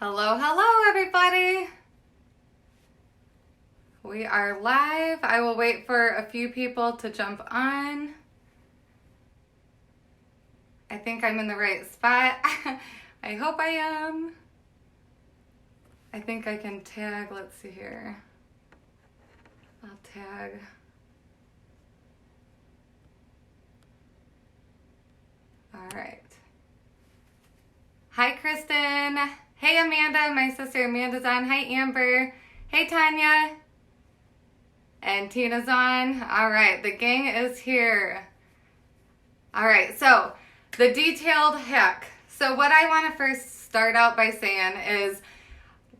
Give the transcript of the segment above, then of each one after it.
Hello, hello everybody. We are live. I will wait for a few people to jump on. I think I'm in the right spot. I hope I am. I think I can tag, let's see here. I'll tag. All right. Hi, Kristen. Hey, Amanda. My sister Amanda's on. Hi, Amber. Hey, Tanya. And Tina's on. All right, the gang is here. All right, so the detailed HAC. So what I want to first start out by saying is,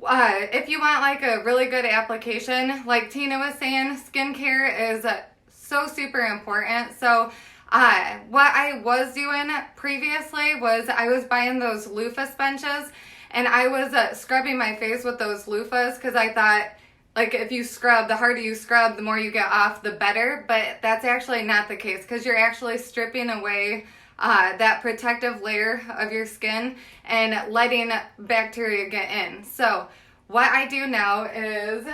if you want like a really good application, like Tina was saying, skincare is so super important. So what I was doing previously was I was buying those loofah sponges, and I was scrubbing my face with those loofahs because I thought, like, if you scrub, the harder you scrub, the more you get off, the better. But that's actually not the case because you're actually stripping away that protective layer of your skin and letting bacteria get in. So what I do now is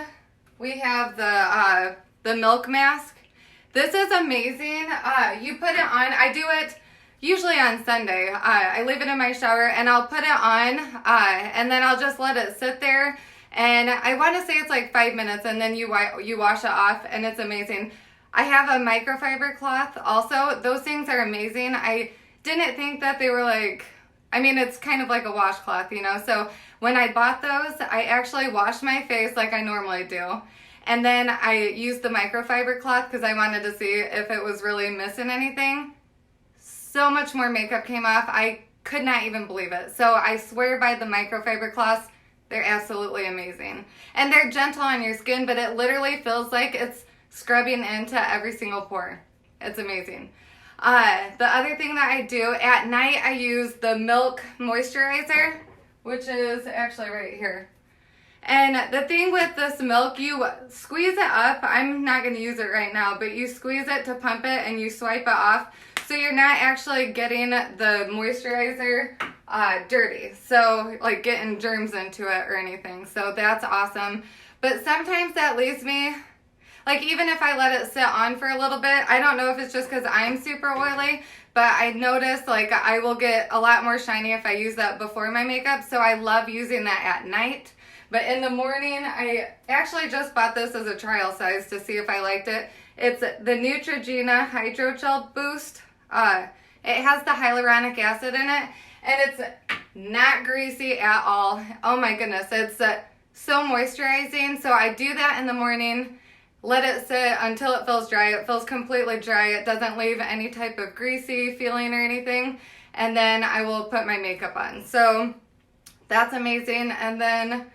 we have the milk mask. This is amazing. You put it on. I do it usually on Sunday. I leave it in my shower and I'll put it on and then I'll just let it sit there. And I want to say it's like 5 minutes, and then you wash it off, and it's amazing. I have a microfiber cloth also. Those things are amazing. I didn't think that they were like, I mean, it's kind of like a washcloth, you know. So when I bought those, I actually washed my face like I normally do. And then I used the microfiber cloth because I wanted to see if it was really missing anything. So much more makeup came off. I could not even believe it. So I swear by the microfiber cloths. They're absolutely amazing. And they're gentle on your skin, but it literally feels like it's scrubbing into every single pore. It's amazing. The other thing that I do at night, I use the Milk Moisturizer, which is actually right here. And the thing with this milk, you squeeze it up. I'm not going to use it right now, but you squeeze it to pump it and you swipe it off. So you're not actually getting the moisturizer dirty. So like getting germs into it or anything. So that's awesome. But sometimes that leaves me, like even if I let it sit on for a little bit, I don't know if it's just because I'm super oily, but I noticed like I will get a lot more shiny if I use that before my makeup. So I love using that at night. But in the morning, I actually just bought this as a trial size to see if I liked it. It's the Neutrogena Hydro Gel Boost. It has the hyaluronic acid in it, and it's not greasy at all. Oh my goodness, it's so moisturizing. So I do that in the morning, let it sit until it feels dry. It feels completely dry. It doesn't leave any type of greasy feeling or anything. And then I will put my makeup on. So that's amazing. And then,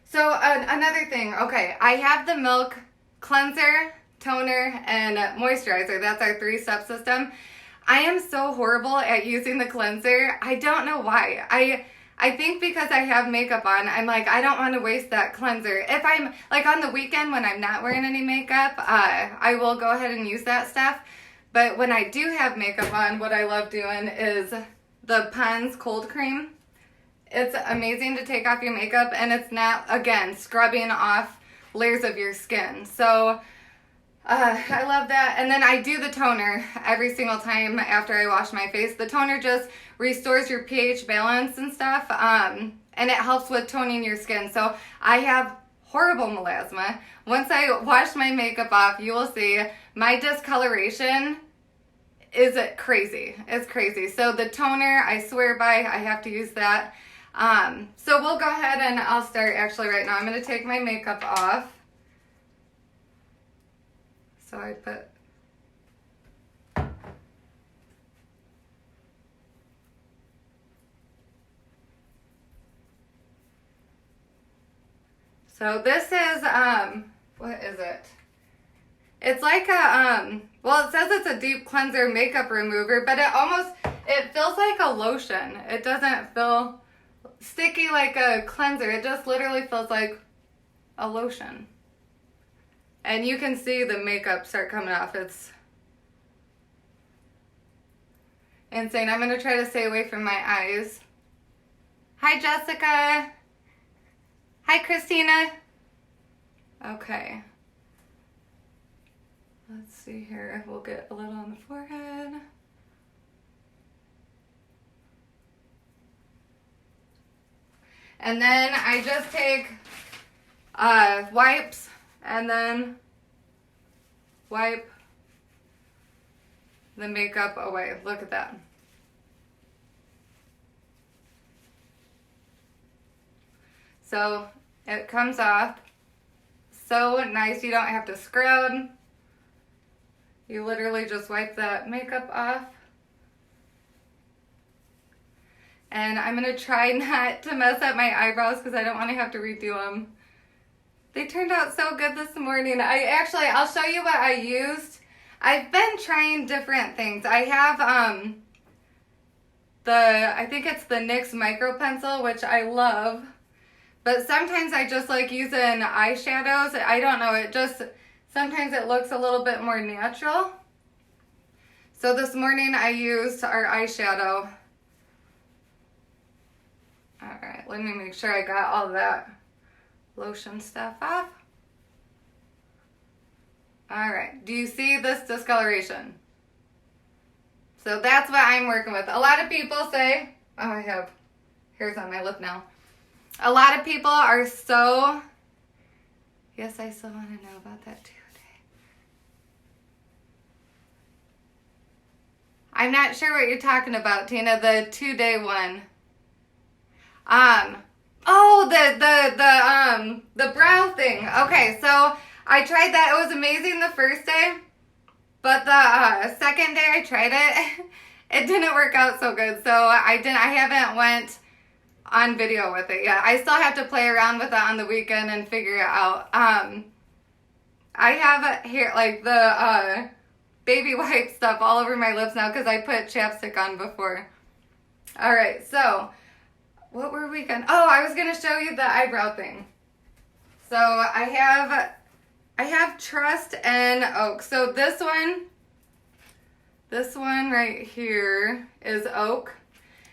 so another thing, okay, I have the Milk Cleanser, Toner, and Moisturizer. That's our 3-step system. I am so horrible at using the cleanser. I don't know why. I think because I have makeup on, I'm like, I don't want to waste that cleanser. If I'm, like on the weekend when I'm not wearing any makeup, I will go ahead and use that stuff. But when I do have makeup on, what I love doing is the Pond's Cold Cream. It's amazing to take off your makeup, and it's not, again, scrubbing off layers of your skin. So I love that. And then I do the toner every single time after I wash my face. The toner just restores your pH balance and stuff, and it helps with toning your skin. So I have horrible melasma. Once I wash my makeup off, you will see my discoloration is crazy. It's crazy. So the toner, I swear by, I have to use that. So we'll go ahead and I'll start actually right now. I'm going to take my makeup off. So I put, so this is, what is it? It's like a, well, it says it's a deep cleanser makeup remover, but it feels like a lotion. It doesn't feel sticky like a cleanser. It just literally feels like a lotion. And you can see the makeup start coming off. It's insane. I'm going to try to stay away from my eyes. Hi, Jessica. Hi, Christina. Okay. Let's see here. We'll get a little on the forehead. And then I just take wipes and then wipe the makeup away. Look at that. So it comes off so nice. You don't have to scrub. You literally just wipe that makeup off. And I'm going to try not to mess up my eyebrows because I don't want to have to redo them. They turned out so good this morning. I'll show you what I used. I've been trying different things. I have I think it's the NYX micro pencil, which I love. But sometimes I just like using eyeshadows. I don't know, sometimes it looks a little bit more natural. So this morning I used our eyeshadow. Alright, let me make sure I got all that lotion stuff off. Alright, do you see this discoloration? So that's what I'm working with. A lot of people say, oh, I have hairs on my lip now. A lot of people are so, yes, I still want to know about that too. I'm not sure what you're talking about, Tina, the 2-day one. The brow thing. Okay, so I tried that. It was amazing the first day, but the second day I tried it, it didn't work out so good. So I haven't went on video with it yet. I still have to play around with it on the weekend and figure it out. I have hair, like the baby wipe stuff all over my lips now because I put chapstick on before. All right, so what were we going to... Oh, I was going to show you the eyebrow thing. So I have Trust and Oak. So this one right here is Oak.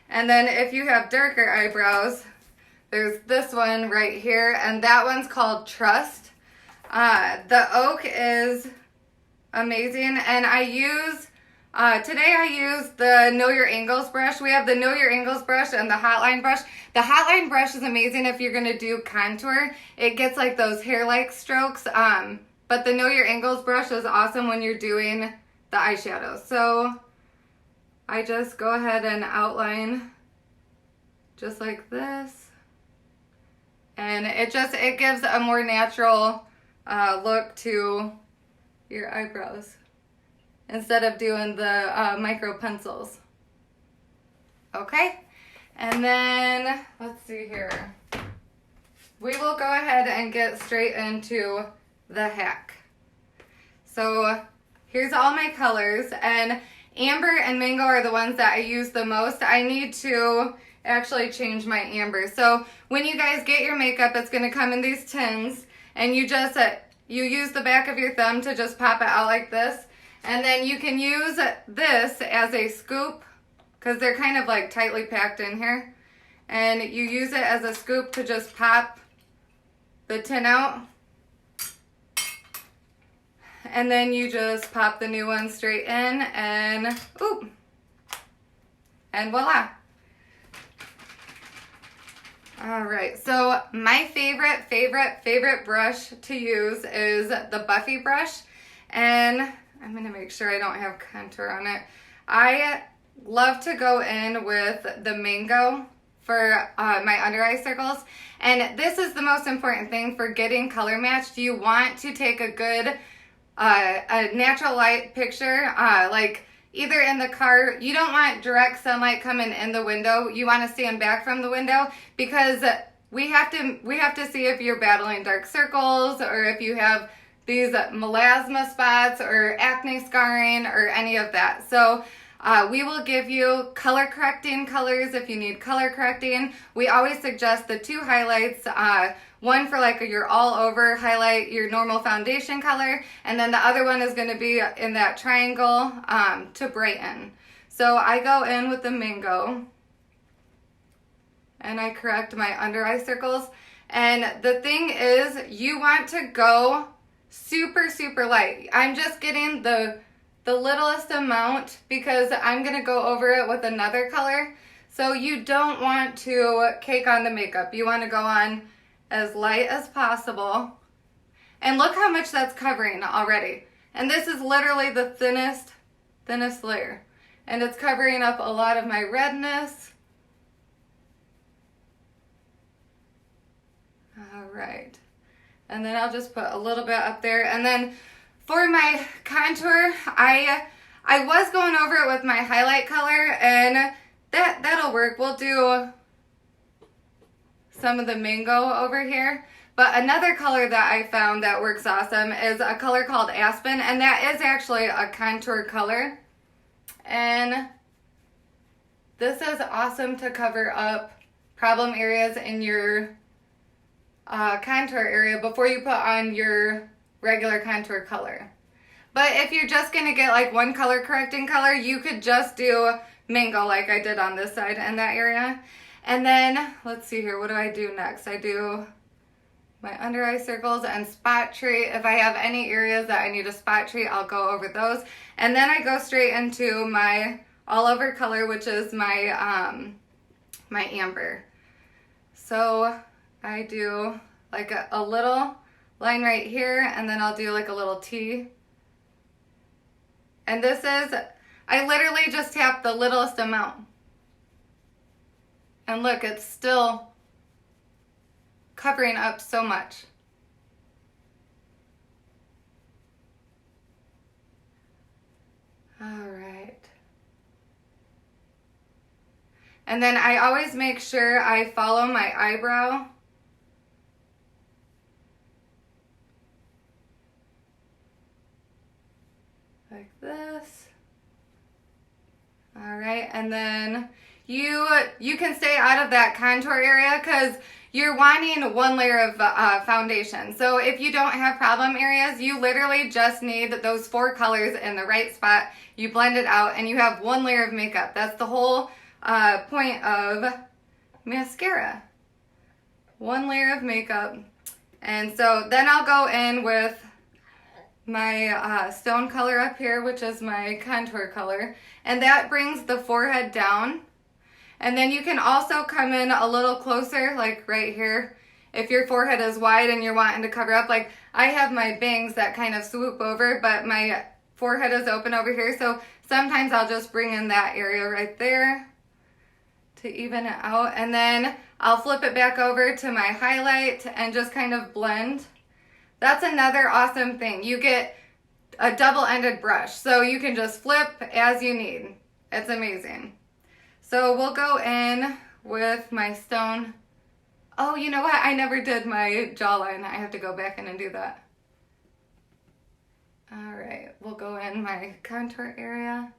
And then if you have darker eyebrows, there's this one right here, and that one's called Trust. The Oak is amazing, and I use... today I used the Know Your Angles brush. We have the Know Your Angles brush and the Hotline brush. The Hotline brush is amazing if you're going to do contour. It gets like those hair-like strokes. But the Know Your Angles brush is awesome when you're doing the eyeshadow. So I just go ahead and outline just like this. And it gives a more natural look to your eyebrows, instead of doing the micro pencils. Okay, and then let's see here. We will go ahead and get straight into the hack. So here's all my colors, and amber and mango are the ones that I use the most. I need to actually change my amber. So when you guys get your makeup, it's going to come in these tins, and you just you use the back of your thumb to just pop it out like this. And then you can use this as a scoop because they're kind of like tightly packed in here. And you use it as a scoop to just pop the tin out. And then you just pop the new one straight in and oop. And voila. All right, so my favorite brush to use is the Buffy brush. And I'm going to make sure I don't have contour on it. I love to go in with the Mango for my under eye circles. And this is the most important thing for getting color matched. You want to take a good, a natural light picture, like either in the car. You don't want direct sunlight coming in the window. You want to stand back from the window because we have to see if you're battling dark circles or if you have these melasma spots or acne scarring or any of that. So we will give you color correcting colors if you need color correcting. We always suggest the 2 highlights, one for like your all over highlight, your normal foundation color, and then the other one is going to be in that triangle to brighten. So I go in with the Mango and I correct my under eye circles. And the thing is, you want to go super, super light. I'm just getting the littlest amount because I'm going to go over it with another color. So you don't want to cake on the makeup. You want to go on as light as possible. And look how much that's covering already. And this is literally the thinnest layer. And it's covering up a lot of my redness. All right. And then I'll just put a little bit up there. And then for my contour, I was going over it with my highlight color, and that'll work. We'll do some of the mango over here. But another color that I found that works awesome is a color called Aspen, and that is actually a contour color. And this is awesome to cover up problem areas in your contour area before you put on your regular contour color. But if you're just going to get like one color correcting color, you could just do mango like I did on this side and that area. And then, let's see here, what do I do next? I do my under eye circles and spot treat. If I have any areas that I need a spot treat, I'll go over those. And then I go straight into my all over color, which is my my amber. So I do like a little line right here, and then I'll do like a little T. And this is, I literally just tap the littlest amount. And look, it's still covering up so much. All right. And then I always make sure I follow my eyebrow. Like this. All right, and then you can stay out of that contour area because you're wanting one layer of foundation. So if you don't have problem areas, you literally just need those 4 colors in the right spot. You blend it out and you have one layer of makeup. That's the whole point of mascara. One layer of makeup. And so then I'll go in with my stone color up here, which is my contour color, and that brings the forehead down. And then you can also come in a little closer, like right here, if your forehead is wide and you're wanting to cover up. Like I have my bangs that kind of swoop over, but my forehead is open over here, so sometimes I'll just bring in that area right there to even it out, and then I'll flip it back over to my highlight and just kind of blend. That's another awesome thing. You get a double-ended brush, so you can just flip as you need. It's amazing. So we'll go in with my stone. Oh, you know what? I never did my jawline. I have to go back in and do that. All right, we'll go in my contour area.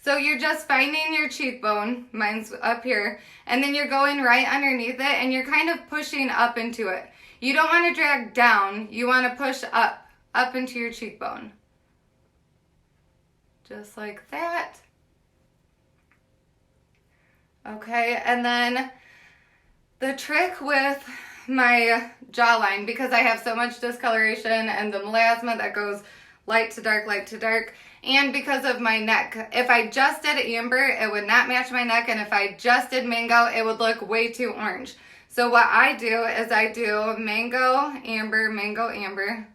So you're just finding your cheekbone, mine's up here, and then you're going right underneath it and you're kind of pushing up into it. You don't want to drag down, you want to push up into your cheekbone. Just like that. Okay, and then the trick with my jawline, because I have so much discoloration and the melasma that goes light to dark, and because of my neck. If I just did amber, it would not match my neck, and if I just did mango, it would look way too orange. So what I do is I do mango, amber,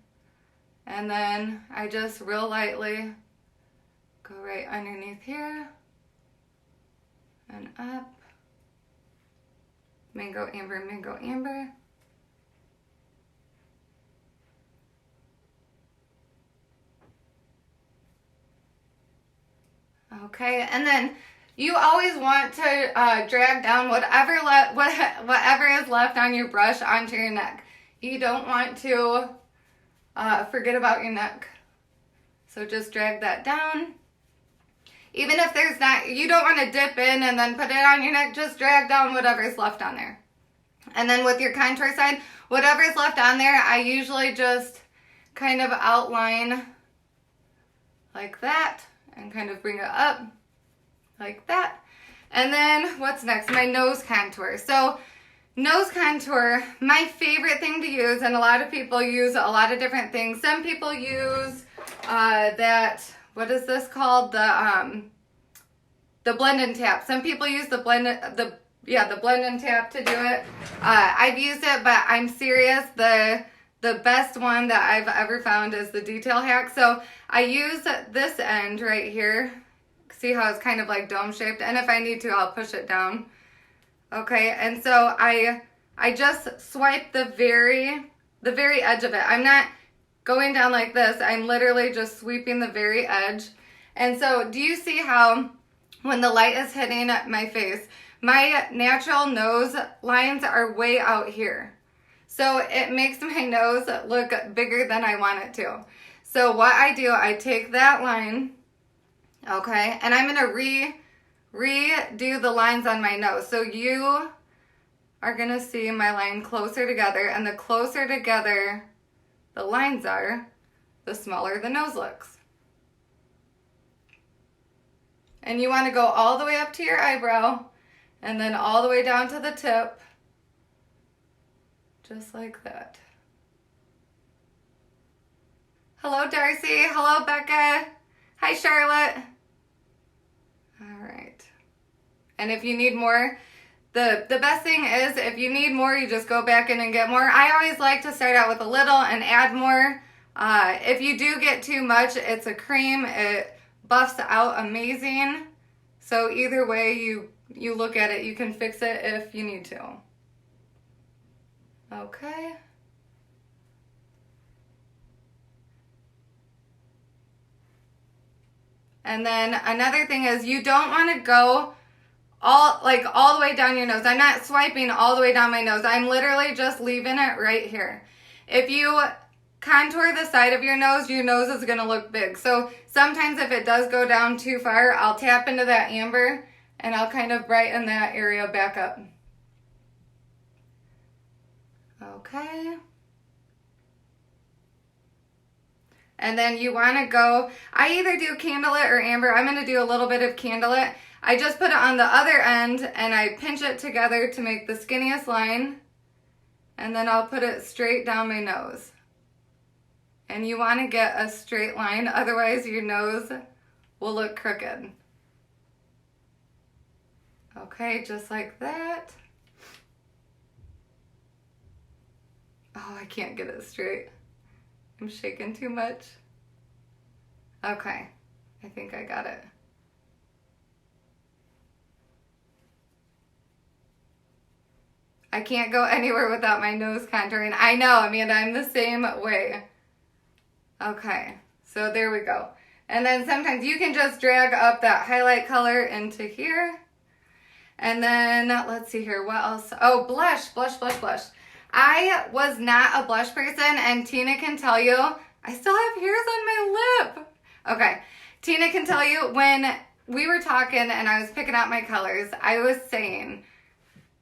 and then I just real lightly go right underneath here and up. Mango, amber. Okay, and then you always want to drag down whatever is left on your brush onto your neck. You don't want to forget about your neck. So just drag that down. Even if there's not, you don't want to dip in and then put it on your neck, just drag down whatever's left on there. And then with your contour side, whatever's left on there, I usually just kind of outline like that and kind of bring it up like that. And then what's next? My nose contour. So nose contour, my favorite thing to use, and a lot of people use a lot of different things. Some people use what is this called? The blend and tap. Some people use the blend and tap to do it. I've used it, but I'm serious. The best one that I've ever found is the Detailed HAC. So I use this end right here. See how it's kind of like dome shaped? And if I need to, I'll push it down. Okay, and so I just swipe the very edge of it. I'm not going down like this. I'm literally just sweeping the very edge. And so do you see how when the light is hitting my face, my natural nose lines are way out here. So it makes my nose look bigger than I want it to. So what I do, I take that line, okay, and I'm gonna redo the lines on my nose. So you are gonna see my line closer together, and the closer together the lines are, the smaller the nose looks. And you wanna go all the way up to your eyebrow, and then all the way down to the tip, just like that. Hello, Darcy. Hello, Becca. Hi, Charlotte. All right. And if you need more, the best thing is if you need more, you just go back in and get more. I always like to start out with a little and add more. If you do get too much, it's a cream. It buffs out amazing. So either way you look at it, you can fix it if you need to. Okay. And then another thing is you don't want to go all the way down your nose. I'm not swiping all the way down my nose. I'm literally just leaving it right here. If you contour the side of your nose is going to look big. So sometimes if it does go down too far, I'll tap into that amber and I'll kind of brighten that area back up. Okay. And then you want to go, I either do candlelit or amber. I'm going to do a little bit of candlelit. I just put it on the other end and I pinch it together to make the skinniest line. And then I'll put it straight down my nose. And you want to get a straight line, otherwise your nose will look crooked. Okay, just like that. Oh, I can't get it straight. I'm shaking too much. Okay, I think I got it. I can't go anywhere without my nose contouring. I know, Amanda, I'm the same way. Okay, so there we go. And then sometimes you can just drag up that highlight color into here. And then, let's see here, what else? Oh, blush. I was not a blush person, and Tina can tell you, I still have hairs on my lip. Okay, Tina can tell you, when we were talking and I was picking out my colors, I was saying,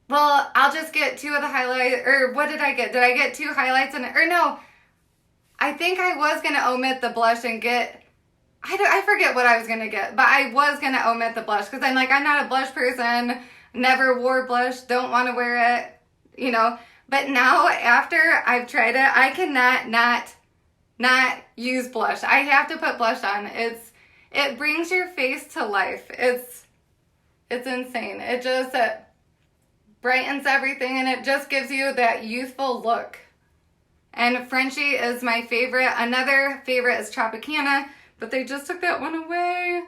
well, I'll just get 2 of the highlights, or what did I get? Did I get 2 highlights in it? Or no, I think I was going to omit the blush and get, I forget what I was going to get, but I was going to omit the blush because I'm like, I'm not a blush person, never wore blush, don't want to wear it, you know. But now, after I've tried it, I cannot not use blush. I have to put blush on. It brings your face to life. It's insane. It just brightens everything, and it just gives you that youthful look. And Frenchie is my favorite. Another favorite is Tropicana, but they just took that one away.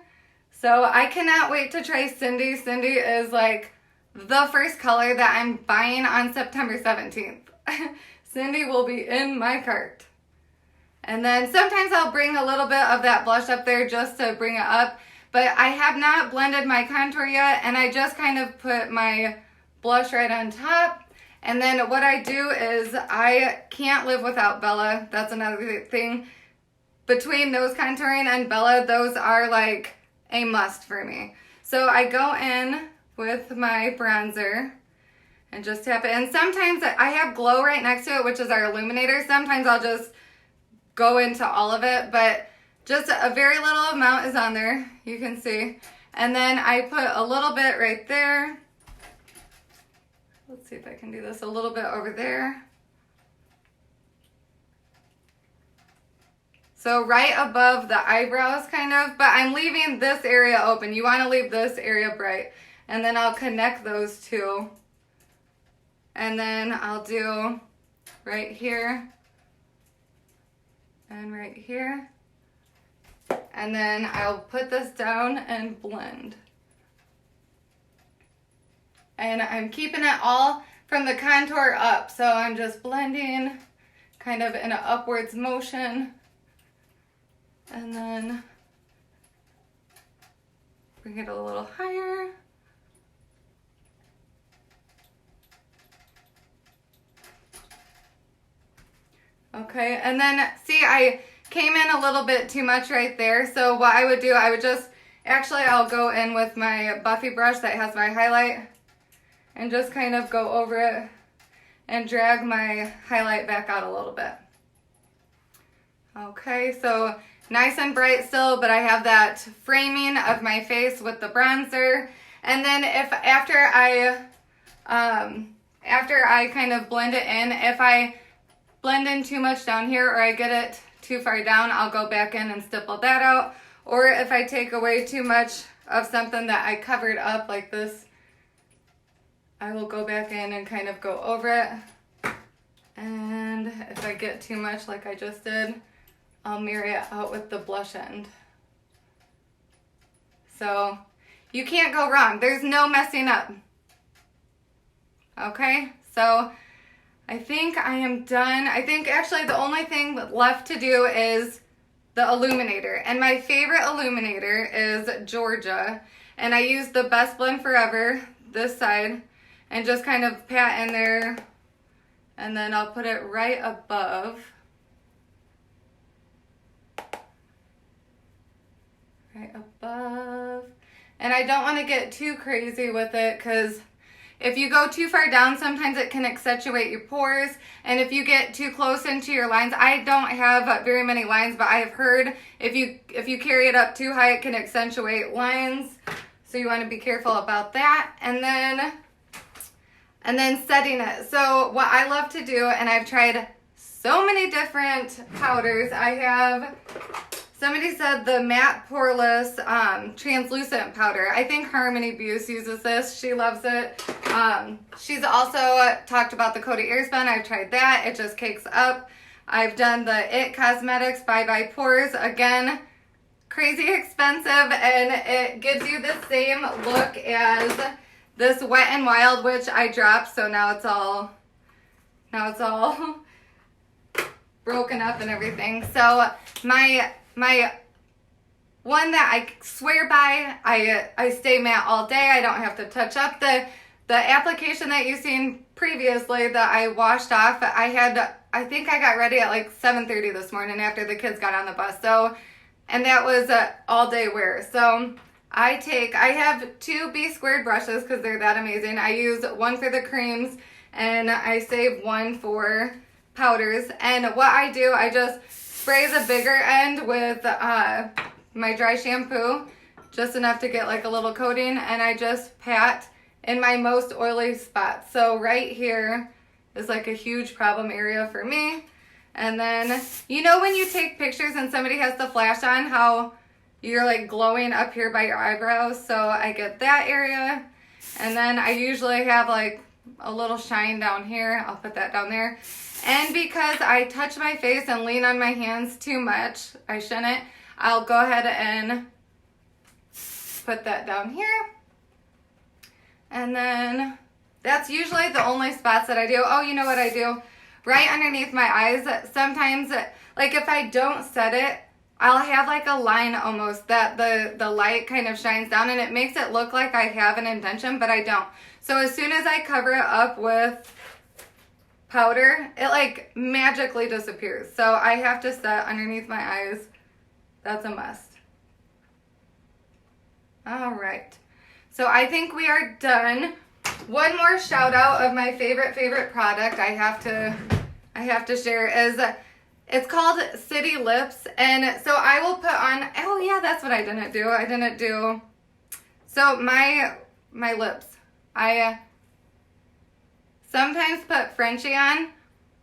So I cannot wait to try Cindy. Cindy is like the first color that I'm buying on September 17th. Cindy will be in my cart. And then sometimes I'll bring a little bit of that blush up there just to bring it up. But I have not blended my contour yet, and I just kind of put my blush right on top. And then what I do is I can't live without Bella. That's another thing. Between nose contouring and Bella, those are like a must for me. So I go in with my bronzer and just tap it. And sometimes I have Glow right next to it, which is our illuminator. Sometimes I'll just go into all of it, but just a very little amount is on there, you can see. And then I put a little bit right there. Let's let's see if I can do this a little bit over there. So right above the eyebrows kind of, but I'm leaving this area open. You want to leave this area bright. And then I'll connect those two. And then I'll do right here and right here. And then I'll put this down and blend. And I'm keeping it all from the contour up. So I'm just blending kind of in an upwards motion. And then bring it a little higher. Okay, and then see, I came in a little bit too much right there. So what I would do, I would just, actually I'll go in with my Buffy brush that has my highlight and just kind of go over it and drag my highlight back out a little bit. Okay, so nice and bright still, but I have that framing of my face with the bronzer. And then if after I kind of blend it in, if I blend in too much down here or I get it too far down, I'll go back in and stipple that out. Or if I take away too much of something that I covered up like this, I will go back in and kind of go over it. And if I get too much like I just did, I'll mirror it out with the blush end. So you can't go wrong. There's no messing up. Okay, so I think I am done. I think actually the only thing left to do is the illuminator. And my favorite illuminator is Georgia. And I use the Best Blend Forever, this side, and just kind of pat in there. And then I'll put it right above. Right above. And I don't want to get too crazy with it because if you go too far down, sometimes it can accentuate your pores. And if you get too close into your lines, I don't have very many lines, but I have heard if you carry it up too high, it can accentuate lines. So you want to be careful about that. And then setting it. So what I love to do, and I've tried so many different powders. Somebody said the matte poreless translucent powder. I think Harmony Buse uses this. She loves it. She's also talked about the Coty Airspun. I've tried that. It just cakes up. I've done the It Cosmetics Bye Bye Pores. Again, crazy expensive, and it gives you the same look as this Wet n Wild, which I dropped. So now it's all broken up and everything. So my one that I swear by, I stay matte all day. I don't have to touch up. The application that you've seen previously that I washed off, I think I got ready at like 7:30 this morning after the kids got on the bus. So, and that was all day wear. So I have two B² brushes because they're that amazing. I use one for the creams and I save one for powders. And what I do, I just spray the bigger end with my dry shampoo, just enough to get like a little coating, and I just pat in my most oily spots. So right here is like a huge problem area for me. And then, you know when you take pictures and somebody has the flash on, how you're like glowing up here by your eyebrows? So I get that area, and then I usually have like a little shine down here. I'll put that down there. And because I touch my face and lean on my hands too much, I shouldn't, I'll go ahead and put that down here. And then that's usually the only spots that I do. Oh, you know what I do? Right underneath my eyes, sometimes, like if I don't set it, I'll have like a line almost that the light kind of shines down, and it makes it look like I have an indentation, but I don't. So as soon as I cover it up with powder, it like magically disappears. So I have to set underneath my eyes. That's a must. All right. So I think we are done. One more shout out of my favorite product I have to share is it's called City Lips. And so I will put on, oh yeah, that's what I didn't do. So my lips, sometimes put Frenchie on,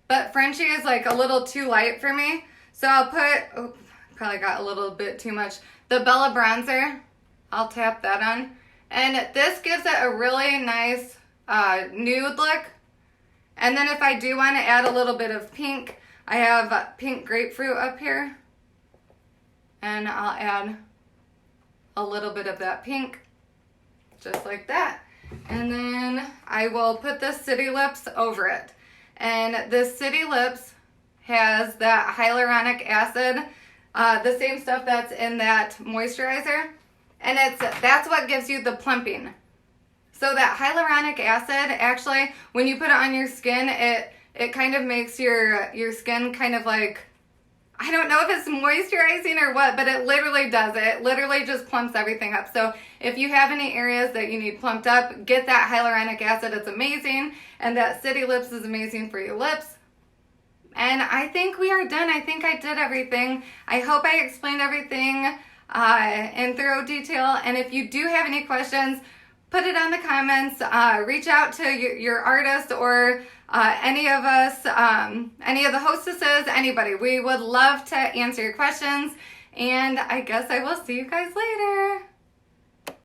but Frenchie is like a little too light for me. So I'll put, probably got a little bit too much, the Bella Bronzer. I'll tap that on. And this gives it a really nice nude look. And then if I do want to add a little bit of pink, I have pink grapefruit up here. And I'll add a little bit of that pink, just like that. And then I will put the City Lips over it. And this City Lips has that hyaluronic acid, the same stuff that's in that moisturizer. And that's what gives you the plumping. So that hyaluronic acid, actually, when you put it on your skin, it kind of makes your skin kind of like, I don't know if it's moisturizing or what, but it literally does it. It literally just plumps everything up. So if you have any areas that you need plumped up, get that hyaluronic acid. It's amazing. And that City Lips is amazing for your lips. And I think we are done. I think I did everything. I hope I explained everything in thorough detail. And if you do have any questions, put it on the comments. Reach out to your artist or any of us, any of the hostesses, anybody. We would love to answer your questions. And I guess I will see you guys later.